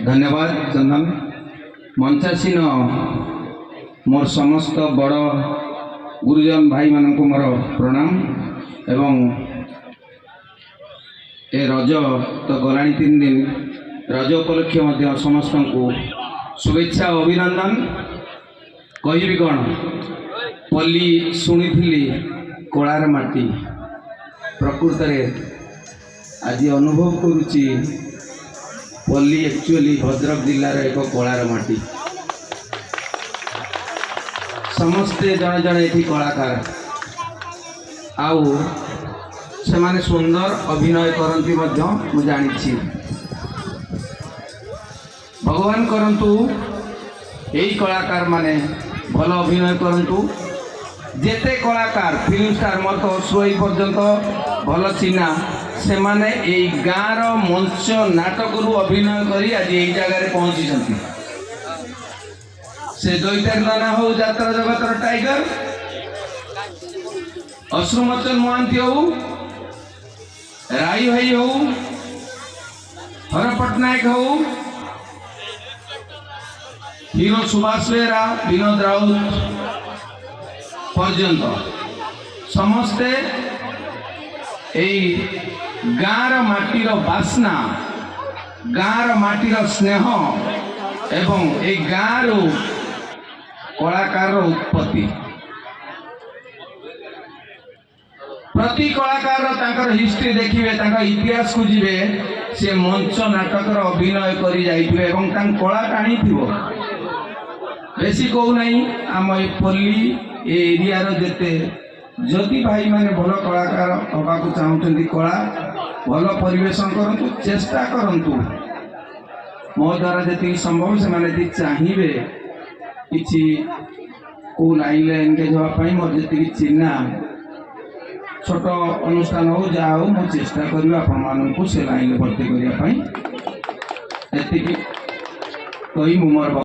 धन्यवाद चंदन। मंचासीन मोर समस्त बड़ गुरुजन भाई मान को मोर प्रणाम एवं ए रज तो गला 3 दिन रज उपलक्ष्य समस्त को शुभेच्छा अभिनंदन। कहि कौन पल्ली शुणी कलार माटी प्रकृत आज अनुभव करुच्ची पल्ली एक्चुअली भद्रक जिलार एक कलार माटी। समस्ते जड़े जड़े ये कलाकार आउ से माने सुंदर अभिनय करती मु जानी। भगवान करंतु यही कलाकार माने भल अभिनय करंतु। जेते कलाकार फिल्म स्टार मत सोई पर्यंत भल चिन्हा से माने यही गाँव मंच नाटक रु अभिनय करी आज यही जगह पहुंची। से दैत्यार नाना हो यात्रा जगतर टाइगर अश्रुमोचन महांती हो राई भाई हो हर पट्टनायक हो हीरो सुभाष बेहरा विनोद राउत पर्यंत समस्ते गाँव माटीर बास्ना गाँव माटीर स्नेह एवं ए गाँव कलाकार उत्पत्ति प्रति कलाकार हिस्ट्री देखिए इतिहास को जीवे से मंच नाटक अभिनय करी जाइथिबे एवं कला टाणी बेसी कहू नहीं आम पल्ली एरिया जेते जदि भाई माने भल कलाकार हवा को चाहते कला भल परिवेशन करंतु चेष्टा करंतु मो द्वारा जी संभव से माने चाहिए किसी को लाइन एंगेज होगापाई मोर जी चिन्हा छोट अनुष्ठान हो जहा हो मु चेष्टा करी आपण से लाइन भर्ती करने कही मोर